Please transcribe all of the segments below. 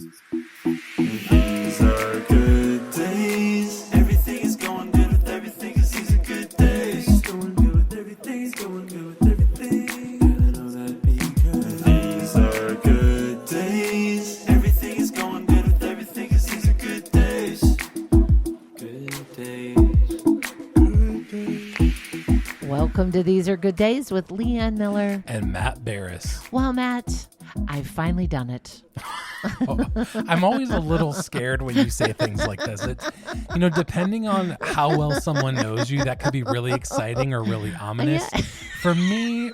These are good days. Everything is going good with everything, 'cause these are good days. It's going good with everything, it's going good with everything. And I know that because these are good days. Everything is going good with everything, 'cause these are good days. Good days. Good days. Welcome to These Are Good Days with Leanne Miller. And Matt Barris. Well, Matt, I've finally done it. I'm always a little scared when you say things like this. Depending on how well someone knows you, that could be really exciting or really ominous. Yeah. For me,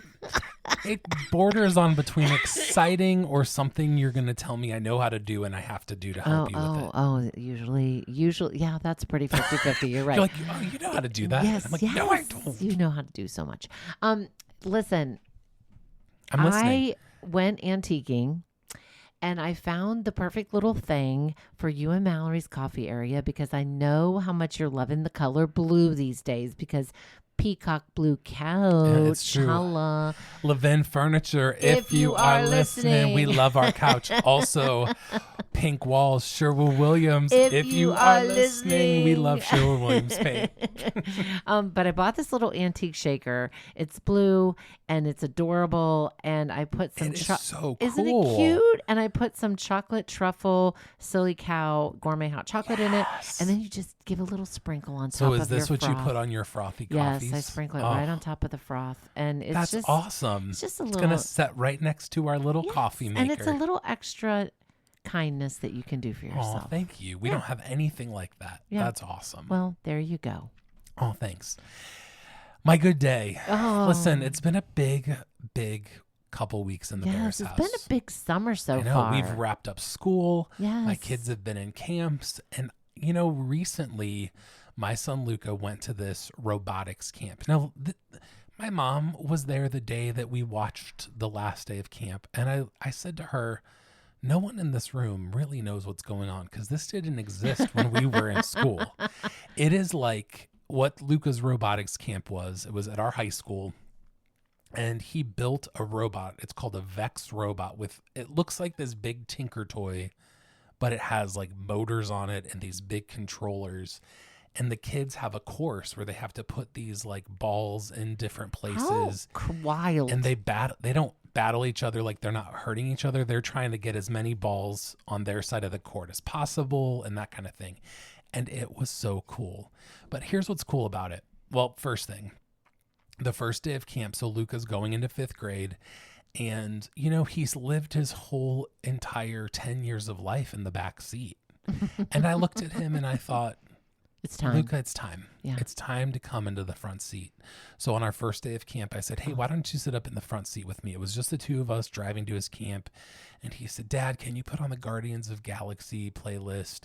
it borders on between exciting or something you're going to tell me I know how to do and I have to do to help you with it. Usually, yeah, that's pretty 50-50. You're right. You're like, oh, you know how to do that? Yes, I'm like, yes. no, I don't. You know how to do so much. Listen, I'm listening. I went antiquing. And I found the perfect little thing for you and Mallory's coffee area because I know how much you're loving the color blue these days because peacock blue couch. it's true. Holla. Levin Furniture, if you are listening, we love our couch. Also, pink walls, Sherwin-Williams. If you are listening, we love Sherwin-Williams paint. But I bought this little antique shaker. It's blue and it's adorable. And I put some. It is so cool. Isn't it cute? And I put some chocolate truffle silly cow gourmet hot chocolate in it, and then you just give a little sprinkle on top. So is of this your what froth. you put on your frothy Yes, coffees? I sprinkle it right on top of the froth, and it's That's just awesome. It's just a It's little. gonna set right next to our little coffee maker, and it's a little extra kindness that you can do for yourself. Oh, thank you. We don't have anything like that. Yeah. That's awesome. Well, there you go. Oh, thanks. My good day. Oh. Listen, it's been a big couple weeks in the Bears It's house. been a big summer so I know, far. we've wrapped up school. Yes. My kids have been in camps. And, recently my son Luca went to this robotics camp. Now, my mom was there the day that we watched the last day of camp. And I said to her, no one in this room really knows what's going on because this didn't exist when we were in school. It is like what Luca's robotics camp was. It was at our high school. And he built a robot. It's called a Vex robot it looks like this big Tinker toy, but it has like motors on it and these big controllers. And the kids have a course where they have to put these like balls in different places. How wild. And they don't battle each other, like they're not hurting each other. They're trying to get as many balls on their side of the court as possible and that kind of thing. And it was so cool. But here's what's cool about it. Well, first thing. The first day of camp, so Luca's going into 5th grade, and, he's lived his whole entire 10 years of life in the back seat. And I looked at him and I thought, it's time. Luca, it's time. Yeah. It's time to come into the front seat. So on our first day of camp, I said, hey, why don't you sit up in the front seat with me? It was just the two of us driving to his camp. And he said, Dad, can you put on the Guardians of Galaxy playlist?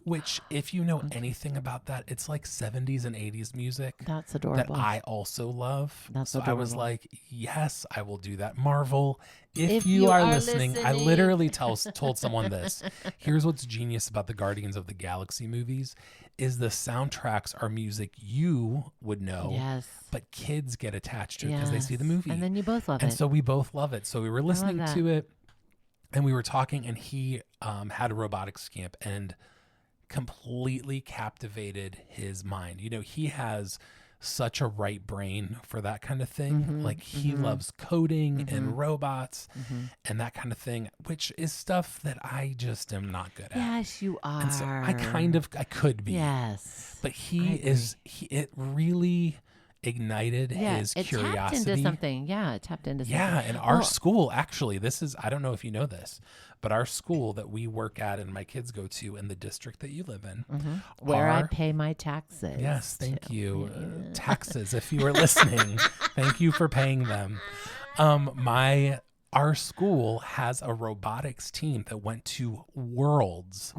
Which, if you know anything about that, it's like 70s and 80s music. That's adorable. That I also love. That's so adorable. I was like, yes, I will do that. Marvel, if you are listening, I literally told someone this. Here's what's genius about the Guardians of the Galaxy movies is the soundtracks are music you would know. Yes. But kids get attached to it because they see the movie. And then you both love it. And so we both love it. So we were listening to it and we were talking, and he had a robotics camp and completely captivated his mind. He has such a right brain for that kind of thing. Mm-hmm, like he loves coding and robots and that kind of thing, which is stuff that I just am not good at. Yes, you are. And so I could be. Yes. But it really ignited his curiosity. It tapped into something. Yeah, it tapped into something. Yeah, and our school, actually, I don't know if you know this, but our school that we work at and my kids go to in the district that you live in. Where I pay my taxes. Yes, thank you. Taxes, if you are listening, thank you for paying them. Our school has a robotics team that went to Worlds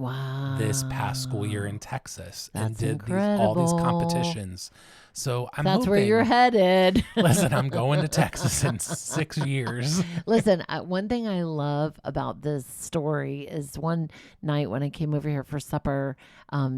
this past school year in Texas and did all these competitions. So I'm That's hoping, where you're headed. Listen, I'm going to Texas in 6 years. Listen, one thing I love about this story is one night when I came over here for supper,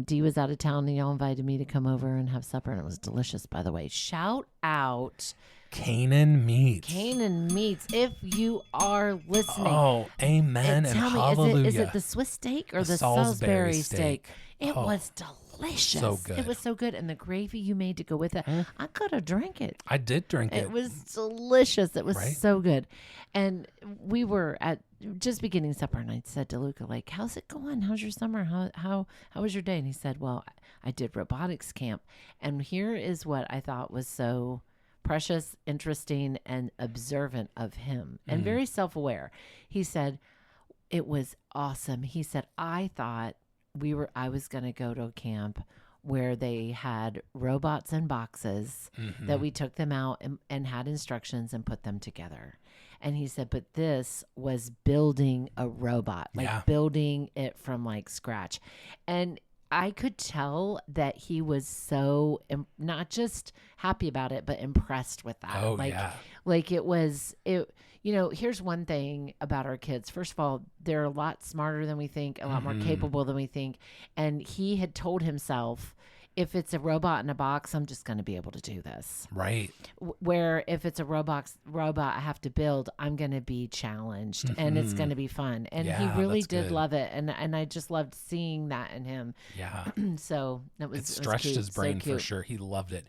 Dee was out of town and y'all invited me to come over and have supper, and it was delicious, by the way. Shout out Canaan meats. Canaan Meats. If you are listening, Oh, amen and tell me, hallelujah. is it the Swiss steak or The the Salisbury Salisbury steak. steak? It Oh, was delicious. so good. It was so good. And the gravy you made to go with it, I could have drank it. I did drink it. It was delicious. It was Right? so good. And we were at just beginning supper, and I said to Luca, like, how's it going? How's your summer? How was your day? And he said, well, I did robotics camp. And here is what I thought was so precious, interesting, and observant of him, and very self-aware. He said, it was awesome. He said, I thought I was going to go to a camp where they had robots in boxes that we took them out and had instructions and put them together. And he said, but this was building a robot, like building it from like scratch. And I could tell that he was so not just happy about it, but impressed with that. Oh, like, yeah. Like here's one thing about our kids. First of all, they're a lot smarter than we think, a lot more capable than we think. And he had told himself, if it's a robot in a box, I'm just going to be able to do this. Right. Where if it's a robot I have to build, I'm going to be challenged and it's going to be fun. And he really did love it. And I just loved seeing that in him. Yeah. So it stretched cute. his brain So for sure. He loved it.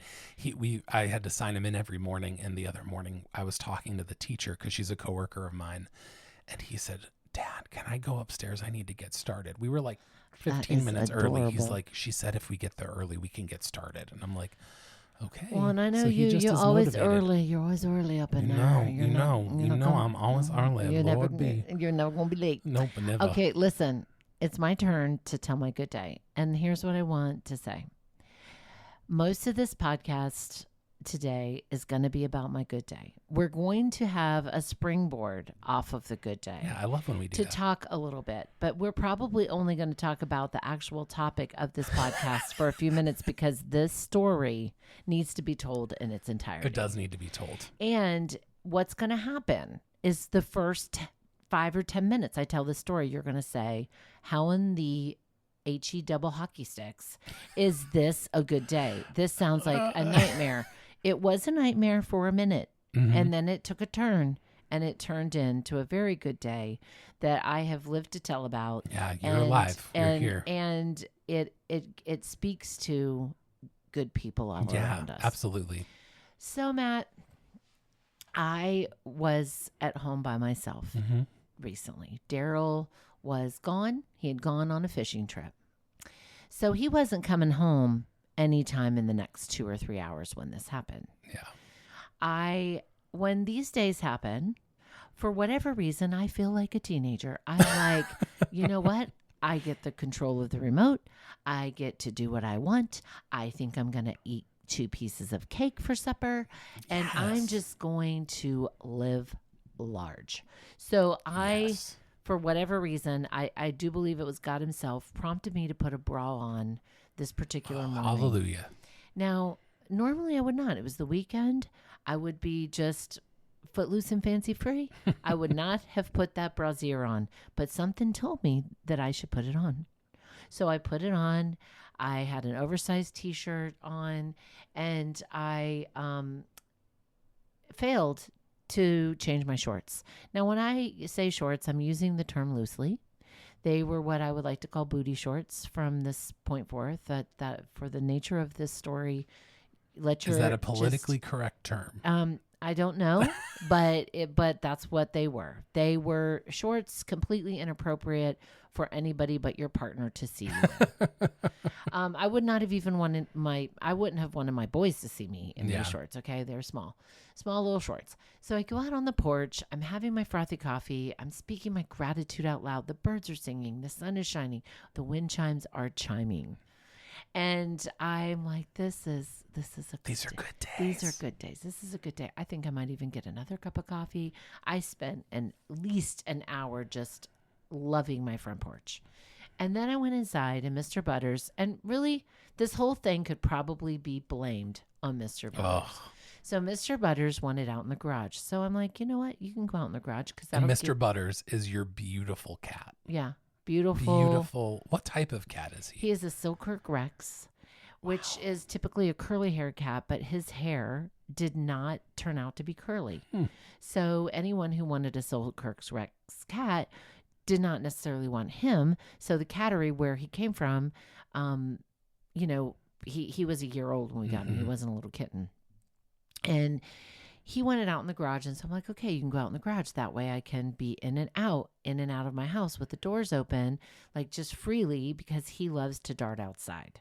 I had to sign him in every morning. And the other morning I was talking to the teacher because she's a coworker of mine. And he said, Dad, can I go upstairs? I need to get started. We were like 15 minutes early. He's like, she said, if we get there early, we can get started. And I'm like, okay. Well, and I know so you're always early. You're always early up in there. You know, I'm always early. You're never Lord be. going to be late. Nope, never. Okay, listen. It's my turn to tell my good day. And here's what I want to say. Most of this podcast today is going to be about my good day. We're going to have a springboard off of the good day. Yeah, I love when we do to that. talk a little bit, but we're probably only going to talk about the actual topic of this podcast for a few minutes because this story needs to be told in its entirety. It does need to be told. And what's going to happen is the first 5 or 10 minutes I tell this story, you're going to say, how in the HE double hockey sticks is this a good day? This sounds like a nightmare. It was a nightmare for a minute, and then it took a turn, and it turned into a very good day that I have lived to tell about. Yeah, you're alive. You're here. And it speaks to good people all around us. Absolutely. So, Matt, I was at home by myself recently. Daryl was gone. He had gone on a fishing trip. So he wasn't coming home anytime in the next 2 or 3 hours when this happened. Yeah. When these days happen, for whatever reason, I feel like a teenager. I'm like, you know what? I get the control of the remote. I get to do what I want. I think I'm going to eat 2 pieces of cake for supper, and I'm just going to live large. So for whatever reason, I do believe it was God himself prompted me to put a bra on this particular morning. Hallelujah. Now, normally I would not. It was the weekend. I would be just footloose and fancy free. I would not have put that brassiere on, but something told me that I should put it on. So I put it on. I had an oversized t-shirt on, and I failed to change my shorts. Now, when I say shorts, I'm using the term loosely. They were what I would like to call booty shorts from this point forth. That for the nature of this story, is that a politically correct term? I don't know, but that's what they were. They were shorts completely inappropriate for anybody but your partner to see you in. I would not have even I wouldn't have wanted my boys to see me in these shorts. Okay. They're small little shorts. So I go out on the porch, I'm having my frothy coffee. I'm speaking my gratitude out loud. The birds are singing. The sun is shining. The wind chimes are chiming. And I'm like, this is a good day. These are good days. These are good days. This is a good day. I think I might even get another cup of coffee. I spent at least an hour just loving my front porch. And then I went inside, and Mr. Butters, and really this whole thing could probably be blamed on Mr. Butters. Oh. So Mr. Butters wanted out in the garage. So I'm like, you know what? You can go out in the garage. And Mr. Butters is your beautiful cat. Yeah. Beautiful. Beautiful. What type of cat is he? He is a Silkirk Rex, which is typically a curly hair cat, but his hair did not turn out to be curly. Hmm. So anyone who wanted a Soulkirk's Rex cat did not necessarily want him. So the cattery where he came from, you know, he was a year old when we got him. He wasn't a little kitten. And he wanted out in the garage. And so I'm like, okay, you can go out in the garage. That way I can be in and out of my house with the doors open, like just freely, because he loves to dart outside,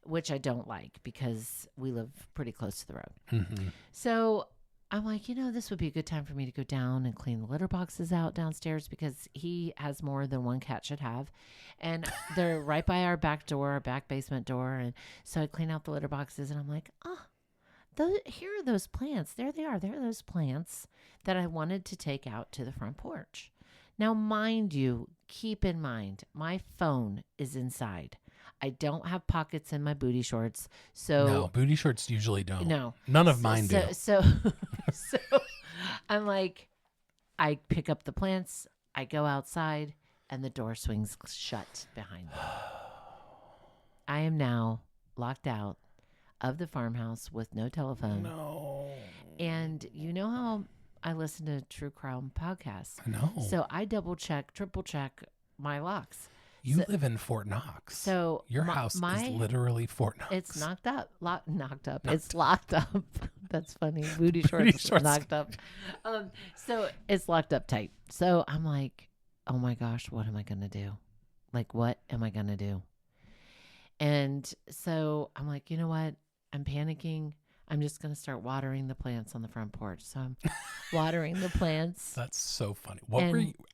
which I don't like because we live pretty close to the road. Mm-hmm. So I'm like, this would be a good time for me to go down and clean the litter boxes out downstairs because he has more than one cat should have. And they're right by our back door, our back basement door. And so I clean out the litter boxes and I'm like, here are those plants. There they are. There are those plants that I wanted to take out to the front porch. Now, mind you, keep in mind, my phone is inside. I don't have pockets in my booty shorts. So No, booty shorts usually don't. No. None of mine do. So I'm like, I pick up the plants, I go outside, and the door swings shut behind me. I am now locked out of the farmhouse with no telephone. No. And you know how I listen to true crime podcasts? I know. So I double check, triple check my locks. You live in Fort Knox. So your house is literally Fort Knox. It's knocked up. It's locked up. That's funny. Booty shorts knocked up. So it's locked up tight. So I'm like, oh my gosh, what am I going to do? Like, what am I going to do? And so I'm like, you know what? I'm panicking. I'm just going to start watering the plants on the front porch. So I'm watering the plants. That's so funny.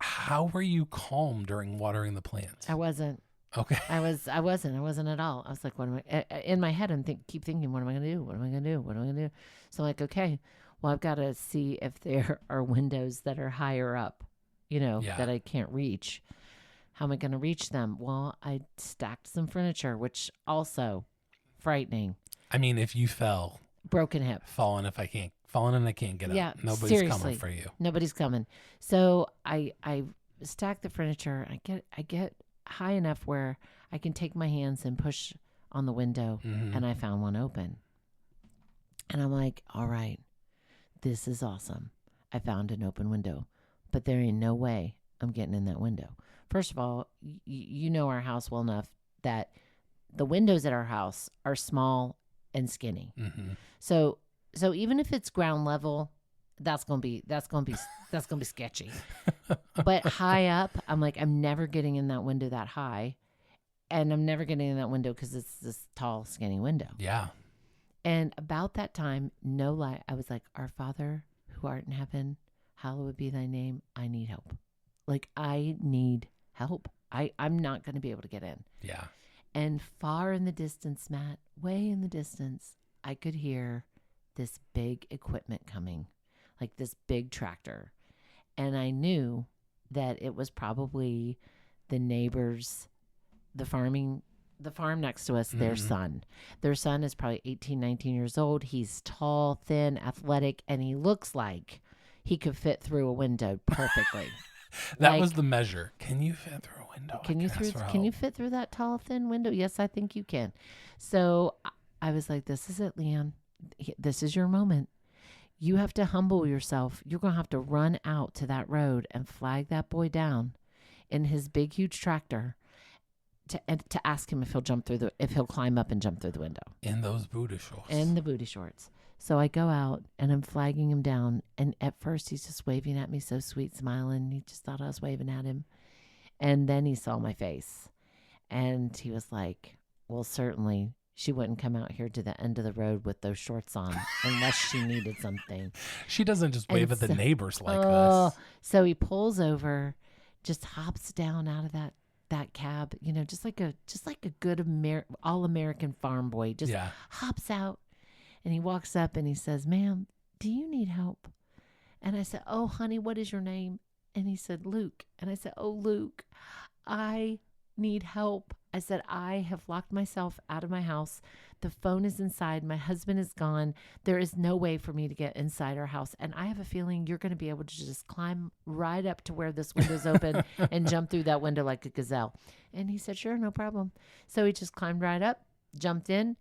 How were you calm during watering the plants? I wasn't. Okay. I wasn't at all. I was like, what am I, in my head, keep thinking, what am I going to do? What am I going to do? What am I going to do? So I'm like, okay, well, I've got to see if there are windows that are higher up, that I can't reach. How am I going to reach them? Well, I stacked some furniture, which also frightening. I mean, if you fell, broken hip, falling and I can't get up. Nobody's seriously, coming for you. Nobody's coming. So I stack the furniture. I get high enough where I can take my hands and push on the window, and I found one open. And I'm like, all right, this is awesome. I found an open window, but there ain't no way I'm getting in that window. First of all, you know our house well enough that the windows at our house are small and skinny. Mm-hmm. So even if it's ground level, that's gonna be sketchy. But high up, I'm like, I'm never getting in that window that high, and I'm never getting in that window because it's this tall, skinny window. Yeah. And about that time, no lie, I was like, Our Father who art in heaven, hallowed be thy name. I need help. Like, I need help. I'm not going to be able to get in. Yeah. And far in the distance, Matt, way in the distance, I could hear this big equipment coming, like this big tractor. And I knew that it was probably the neighbors, the farm next to us, their son. Their son is probably 18, 19 years old. He's tall, thin, athletic, and he looks like he could fit through a window perfectly. That was the measure. Can you fit through a window? Can you fit through that tall, thin window? Yes, I think you can. So I was like, this is it, Leanne. This is your moment. You have to humble yourself. You're going to have to run out to that road and flag that boy down in his big, huge tractor to ask him if he'll climb up and jump through the window. In those booty shorts. In the booty shorts. So I go out and I'm flagging him down. And at first he's just waving at me, so sweet, smiling. He just thought I was waving at him. And then he saw my face. And he was like, well, certainly she wouldn't come out here to the end of the road with those shorts on unless she needed something. She doesn't just wave at the neighbors like this. So he pulls over, just hops down out of that cab, just like a good all-American farm boy, just hops out. And he walks up and he says, ma'am, do you need help? And I said, oh, honey, what is your name? And he said, Luke. And I said, oh, Luke, I need help. I said, I have locked myself out of my house. The phone is inside. My husband is gone. There is no way for me to get inside our house. And I have a feeling you're going to be able to just climb right up to where this window's open and jump through that window like a gazelle. And he said, sure, no problem. So he just climbed right up, jumped in,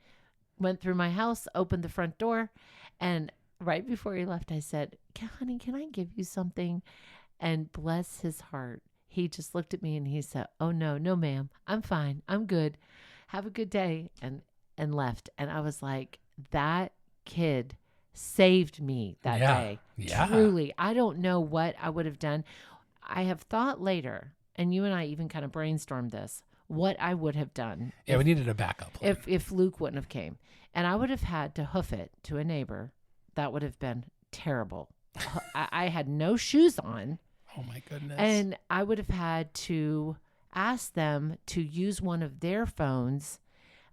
went through my house, opened the front door, And right before he left, I said, honey, can I give you something? And bless his heart, he just looked at me and he said, oh, no, ma'am. I'm fine. I'm good. Have a good day. And left. And I was like, that kid saved me that day. Yeah. Truly. I don't know what I would have done. I have thought later, and you and I even kind of brainstormed this, what I would have done. Yeah, we needed a backup plan. If Luke wouldn't have came. And I would have had to hoof it to a neighbor. That would have been terrible. I had no shoes on. Oh, my goodness. And I would have had to ask them to use one of their phones.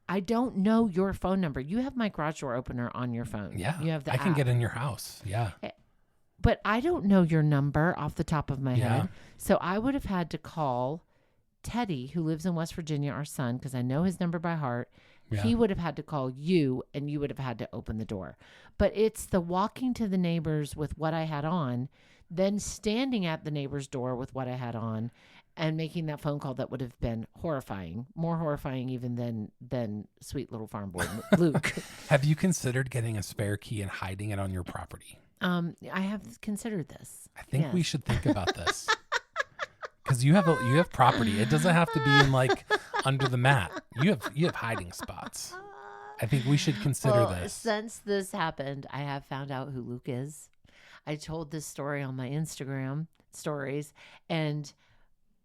I don't know your phone number. You have my garage door opener on your phone. Yeah. You have the I can app. get in your house. Yeah. But I don't know your number off the top of my Yeah. head. So I would have had to call Teddy, who lives in West Virginia, our son, because I know his number by heart. Yeah. He would have had to call you, and you would have had to open the door. But it's the walking to the neighbors with what I had on, then standing at the neighbor's door with what I had on, and making that phone call that would have been horrifying, more horrifying even than sweet little farm boy Luke. Have you considered getting a spare key and hiding it on your property? I have considered this. I think we Yes. should think about this. Because you have property. It doesn't have to be in like under the mat. You have hiding spots. I think we should consider Well, this. since this happened, I have found out who Luke is. I told this story on my Instagram stories, and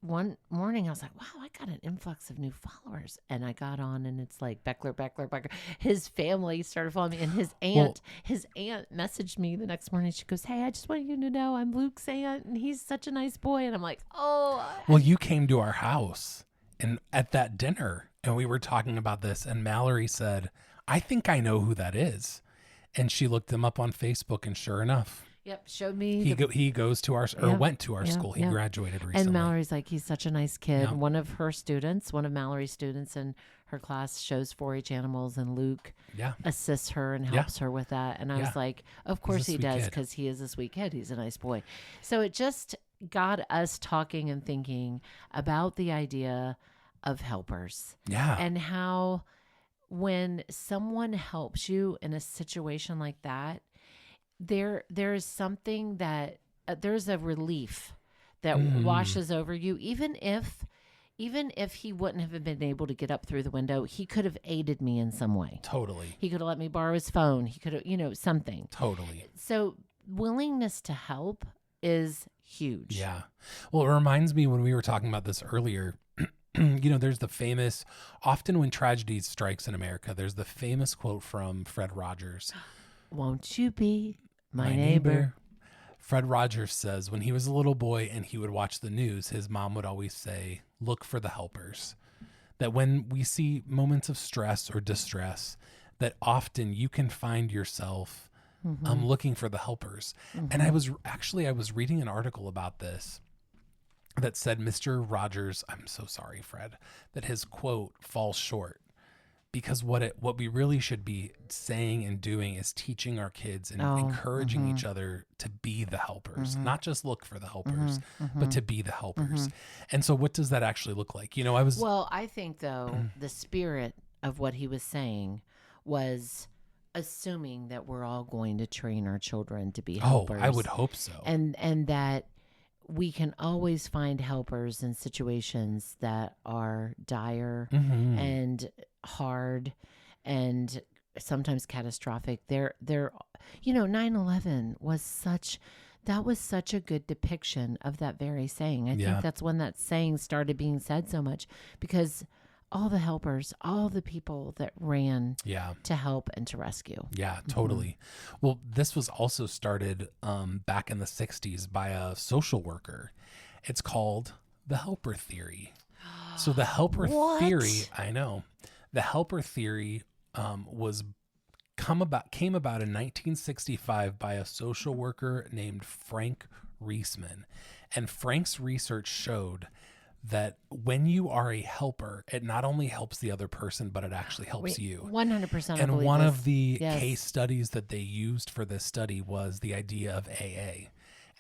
one morning I was like, wow, I got an influx of new followers. And I got on, and it's like Beckler. His family started following me, and his aunt messaged me the next morning. She goes, hey, I just want you to know I'm Luke's aunt, and he's such a nice boy. And I'm like, oh. Well, you came to our house and at that dinner, and we were talking about this, and Mallory said, I think I know who that is. And she looked him up on Facebook, and sure enough, Yep, showed me. he goes to our went to our school. He yeah. graduated recently. And Mallory's like, he's such a nice kid. Yeah. One of Mallory's students in her class shows 4-H animals, and Luke Yeah. assists her and helps her with that. And I was like, of course he sweet does, kid. because he is a sweet kid. He's a nice boy. So it just got us talking and thinking about the idea of helpers Yeah. and how when someone helps you in a situation like that, there is something that there's a relief that washes over you. Even if he wouldn't have been able to get up through the window, he could have aided me in some way. Totally. He could have let me borrow his phone. He could have, something. Totally. So willingness to help is huge. Yeah. Well, it reminds me when we were talking about this earlier, there's the famous, often when tragedy strikes in America, there's the famous quote from Fred Rogers. Won't you be my neighbor? Fred Rogers says when he was a little boy and he would watch the news, his mom would always say, look for the helpers. That when we see moments of stress or distress, that often you can find yourself looking for the helpers. And I was reading an article about this that said Mr. Rogers, I'm so sorry, Fred, that his quote falls short. Because what we really should be saying and doing is teaching our kids and encouraging each other to be the helpers, not just look for the helpers, but to be the helpers. And so what does that actually look like? Well, I think though the spirit of what he was saying was assuming that we're all going to train our children to be helpers. I would hope so. And that we can always find helpers in situations that are dire and hard and sometimes catastrophic. They're 9/11 was such a good depiction of that very saying. I think that's when that saying started being said so much, because all the helpers, all the people that ran to help and to rescue. Yeah, totally. Well, this was also started back in the 60s by a social worker. It's called the helper theory. So the helper theory, I know, the helper theory came about in 1965 by a social worker named Frank Reisman. And Frank's research showed that when you are a helper, it not only helps the other person, but it actually helps you. 100%. And one of the case studies that they used for this study was the idea of AA,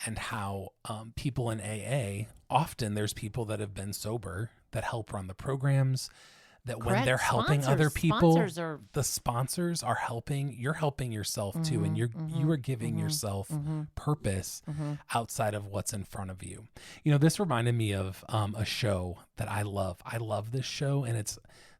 and how people in AA, often there's people that have been sober that help run the programs, that when Correct. they're helping other people, Sponsors are the sponsors are helping. You're helping yourself too, and you are giving yourself purpose outside of what's in front of you. You know, this reminded me of a show that I love. I love this show, and it's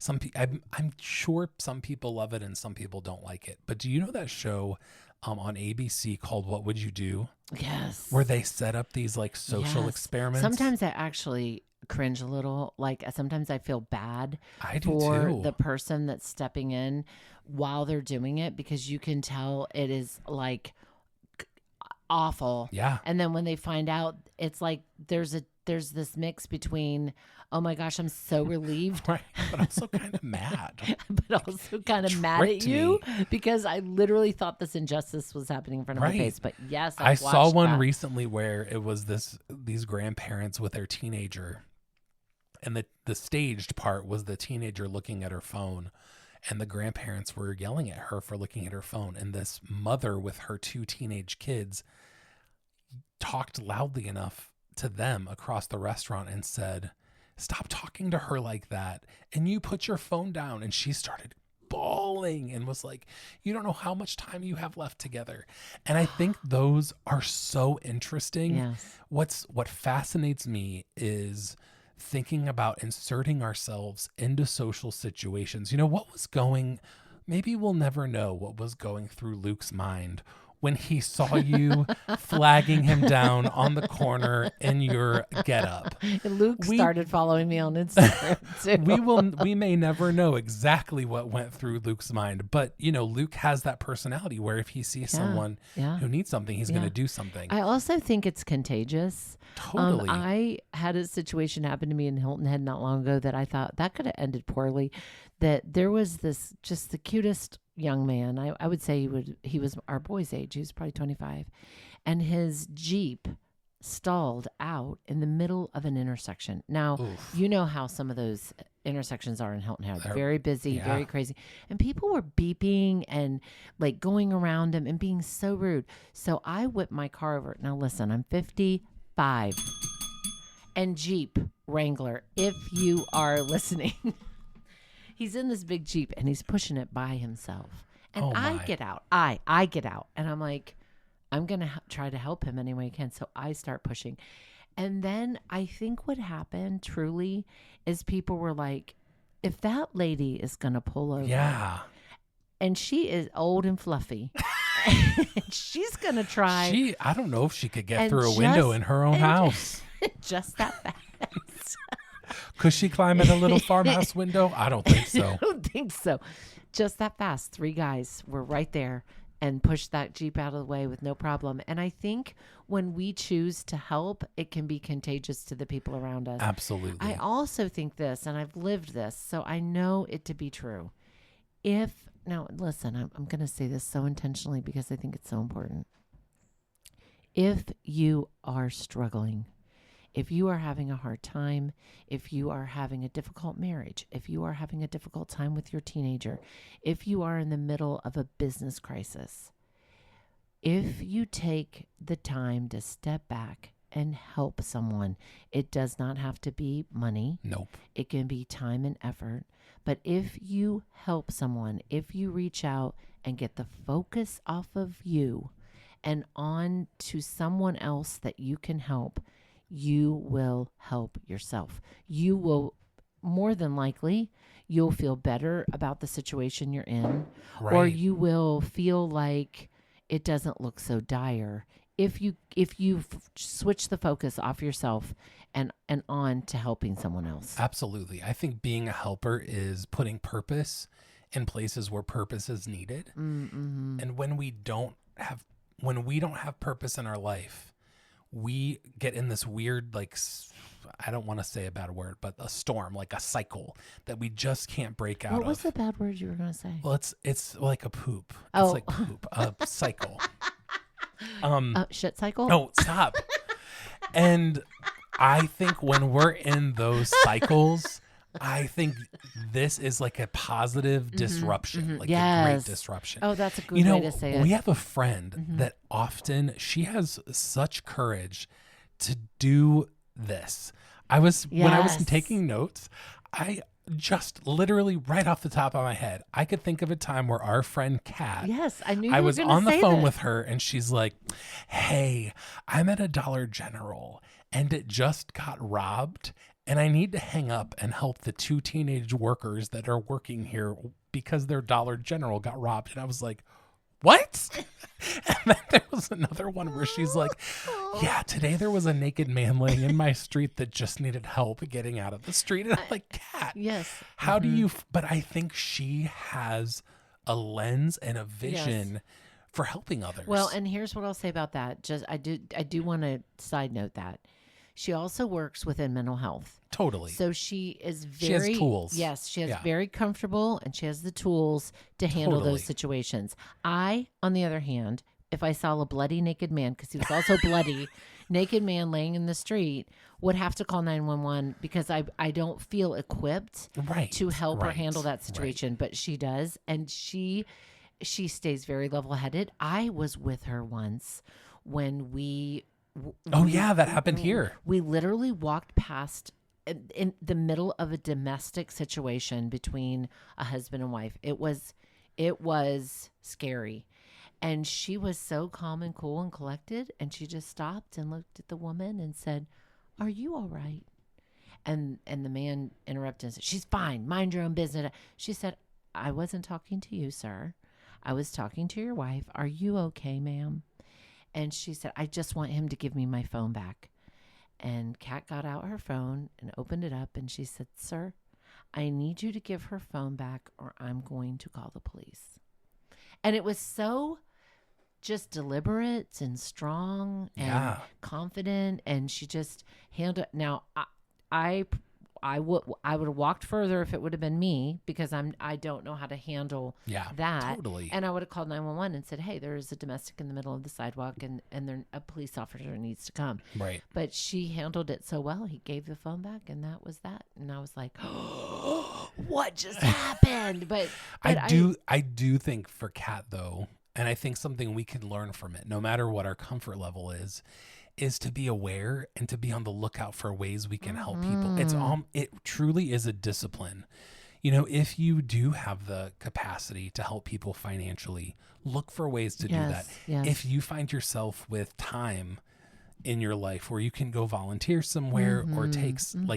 I'm sure some people love it and some people don't like it. But do you know that show on ABC called What Would You Do? Yes. Where they set up these like social experiments. Sometimes I actually cringe a little. Like sometimes I feel bad I do for too. the person that's stepping in while they're doing it, because you can tell it is like awful. Yeah. And then when they find out, it's like there's this mix between, oh my gosh, I'm so relieved, Right. But also kind of mad. but also kind of mad at tricked you me. because I literally thought this injustice was happening in front of my Right. face. But yes, I I've saw watched one that. recently where it was these grandparents with their teenager, and the staged part was the teenager looking at her phone, and the grandparents were yelling at her for looking at her phone, and this mother with her 2 teenage kids talked loudly enough to them across the restaurant and said, "Stop talking to her like that, and you put your phone down." And she started bawling and was like, "You don't know how much time you have left together." And I think those are so interesting. Yes. What fascinates me is thinking about inserting ourselves into social situations. You know, maybe we'll never know what was going through Luke's mind when he saw you flagging him down on the corner in your getup. Luke started following me on Instagram too. We may never know exactly what went through Luke's mind, but you know, Luke has that personality where if he sees someone who needs something, he's going to do something. I also think it's contagious. Totally. I had a situation happen to me in Hilton Head not long ago that I thought that could have ended poorly. That there was this just the cutest young man. I would say he was our boy's age. He was probably 25, and his Jeep stalled out in the middle of an intersection. Now, you know how some of those intersections are in Hilton Head. They're very busy, very crazy. And people were beeping and like going around him and being so rude. So I whipped my car over. Now listen, I'm 55. And Jeep Wrangler, if you are listening, he's in this big Jeep and he's pushing it by himself. And I get out. I get out. And I'm like, I'm going to try to help him any way I can. So I start pushing. And then I think what happened truly is people were like, if that lady is going to pull over, and she is old and fluffy, and she's going to try. I don't know if she could get through a window in her own house. Just that fast. Could she climb in a little farmhouse window? I don't think so. I don't think so. Just that fast. 3 guys were right there and pushed that Jeep out of the way with no problem. And I think when we choose to help, it can be contagious to the people around us. Absolutely. I also think this, and I've lived this, so I know it to be true. Now, listen, I'm going to say this so intentionally because I think it's so important. If you are struggling, if you are having a hard time, if you are having a difficult marriage, if you are having a difficult time with your teenager, if you are in the middle of a business crisis, if you take the time to step back and help someone, it does not have to be money. Nope. It can be time and effort. But if you help someone, if you reach out and get the focus off of you and on to someone else that you can help, you will help yourself. You will, more than likely, you'll feel better about the situation you're in, or you will feel like it doesn't look so dire if you switch the focus off yourself and on to helping someone else. Absolutely. I think being a helper is putting purpose in places where purpose is needed. Mm-hmm. And when we don't have purpose in our life, we get in this weird, like, I don't want to say a bad word, but a storm, like a cycle that we just can't break out of. What was the bad word you were going to say? Well, it's like a poop. Oh. It's like poop, a cycle. Shit cycle? No, stop. And I think when we're in those cycles, I think this is like a positive disruption, like a great disruption. Oh, that's a good way to say it. We have a friend that often, she has such courage to do this. When I was taking notes, I just literally right off the top of my head, I could think of a time where our friend Kat, Yes, I knew you I were was gonna on the say phone this. with her and she's like, hey, I'm at a Dollar General and it just got robbed and I need to hang up and help the 2 teenage workers that are working here because their Dollar General got robbed. And I was like, what? And then there was another one where she's like, yeah, today there was a naked man laying in my street that just needed help getting out of the street. And I'm like, Kat, Yes. how do you, but I think she has a lens and a vision for helping others. Well, and here's what I'll say about that. Just I do want to side note that she also works within mental health. Totally. So she is She has very tools. Yes, she has Yeah. very comfortable and she has the tools to handle Totally. those situations. I, on the other hand, if I saw a bloody naked man, because he was also bloody, naked man laying in the street, would have to call 911 because I don't feel equipped Right. to help her Right. handle that situation. But she does, and she stays very level headed. I was with her once when Oh, yeah, that happened here. we literally walked past in the middle of a domestic situation between a husband and wife. It was scary. And she was so calm and cool and collected. And she just stopped and looked at the woman and said, "Are you all right?" And the man interrupted and said, "She's fine. Mind your own business." She said, "I wasn't talking to you, sir. I was talking to your wife. Are you okay, ma'am?" And she said, "I just want him to give me my phone back." And Kat got out her phone and opened it up and she said, "Sir, I need you to give her phone back or I'm going to call the police." And it was so just deliberate and strong and Yeah. confident, and she just handled. Now, I would have walked further if it would have been me because I don't know how to handle Yeah. that. Totally. And I would have called 911 and said, "Hey, there is a domestic in the middle of the sidewalk, and a police officer needs to come." Right. But she handled it so well. He gave the phone back, and that was that. And I was like, "What just happened?" But I do think for Kat though, and I think something we can learn from it, no matter what our comfort level is to be aware and to be on the lookout for ways we can help people. It truly is a discipline. You know, if you do have the capacity to help people financially, look for ways to do that. Yes. If you find yourself with time in your life where you can go volunteer somewhere or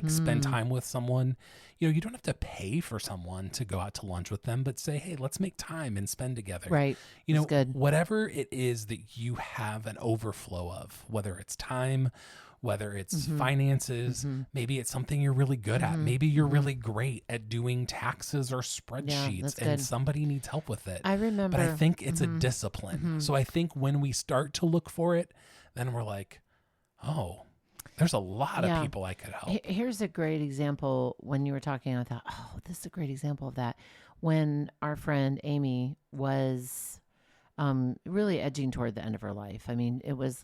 spend time with someone, you know, you don't have to pay for someone to go out to lunch with them, but say, "Hey, let's make time and spend together." Right. You know, That's good. whatever it is that you have an overflow of, whether it's time, whether it's finances, maybe it's something you're really good at. Maybe you're really great at doing taxes or spreadsheets that's and good. somebody needs help with it. I remember. But I think it's a discipline. So I think when we start to look for it, then we're like, oh, there's a lot of people I could help. Here's a great example. When you were talking, I thought, oh, this is a great example of that. When our friend Amy was really edging toward the end of her life. I mean, it was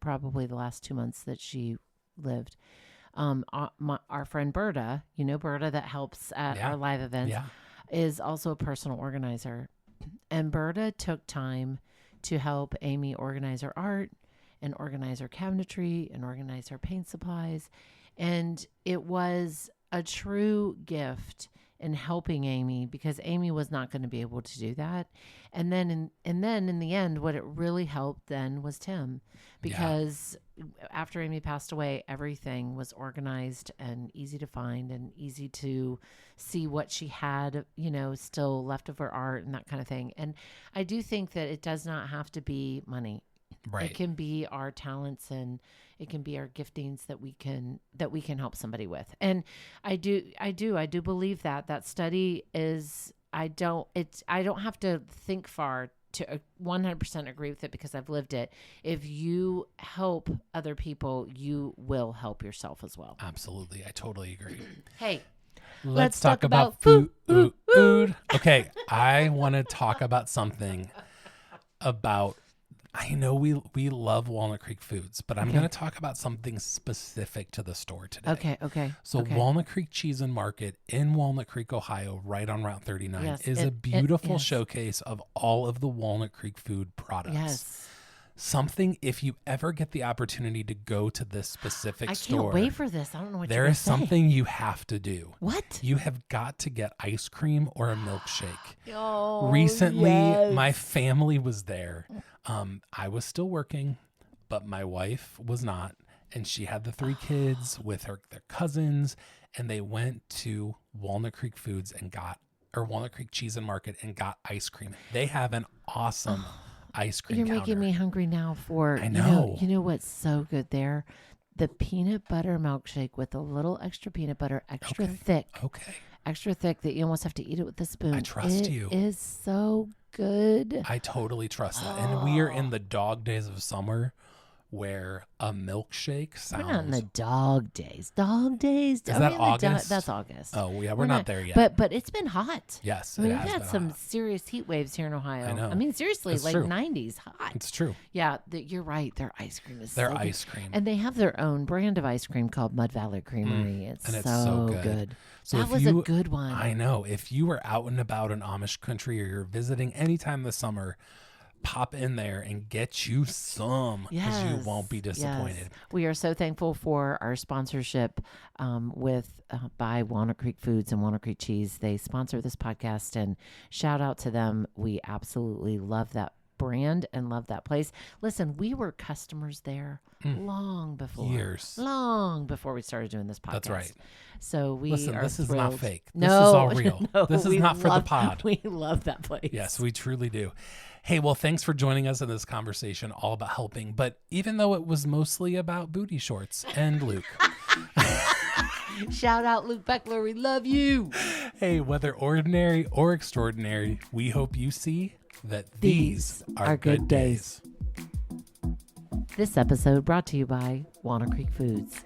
probably the last 2 months that she lived. Our friend Berta, you know Berta that helps at our live events, is also a personal organizer. And Berta took time to help Amy organize her art and organize her cabinetry and organize her paint supplies. And it was a true gift in helping Amy because Amy was not going to be able to do that. And then in the end, what it really helped then was Tim, because after Amy passed away, everything was organized and easy to find and easy to see what she had, you know, still left of her art and that kind of thing. And I do think that it does not have to be money. Right. It can be our talents and it can be our giftings that we can help somebody with. And I do believe that study is, I don't have to think far to 100% agree with it because I've lived it. If you help other people, you will help yourself as well. Absolutely. I totally agree. Hey, Let's talk about food. Okay. I want to talk about something about, I know we love Walnut Creek foods, but I'm going to talk about something specific to the store today. Okay. So Walnut Creek Cheese and Market in Walnut Creek, Ohio, right on Route 39, is a beautiful showcase of all of the Walnut Creek food products. Yes. something, if you ever get the opportunity to go to this specific I store, can't wait for this. I don't know what there you're is gonna say. something you have to do. What? You have got to get ice cream or a milkshake. Oh, Recently, yes. my family was there. I was still working, but my wife was not. And she had the 3 kids with their cousins, and they went to Walnut Creek Walnut Creek Cheese and Market and got ice cream. They have an awesome ice cream You're counter. making me hungry now for, I know. You know what's so good there? The peanut butter milkshake with a little extra peanut butter, extra thick. Okay. Extra thick that you almost have to eat it with a spoon. I trust you. It is so good. I totally trust that. And we are in the dog days of summer where a milkshake sounds... We're not in the dog days. Dog days? Is that August? That's August. Oh, yeah, we're not there yet. But it's been hot. Yes, I mean, it we've has had been some hot. serious heat waves here in Ohio. I know. I mean, seriously, It's like true. 90s hot. It's true. Yeah, you're right. Their ice cream is Their so good. ice cream. And they have their own brand of ice cream called Mud Valley Creamery. and it's so so good. So that if was you- a good one. I know. If you are out and about in Amish country or you're visiting anytime this summer, pop in there and get you some because you won't be disappointed. Yes. We are so thankful for our sponsorship by Walnut Creek Foods and Walnut Creek Cheese. They sponsor this podcast, and shout out to them. We absolutely love that brand and love that place. Listen, we were customers there long before we started doing this podcast. That's right. So we Listen, are this is thrilled. not fake. No, This is all real. no, This is we not for the love- pod. We love that place. Yes, we truly do. Hey, well, thanks for joining us in this conversation all about helping. But even though it was mostly about booty shorts and Luke, Shout out Luke Beckler. We love you. hey, whether ordinary or extraordinary, we hope you see that these are good days. This episode brought to you by Walnut Creek Foods.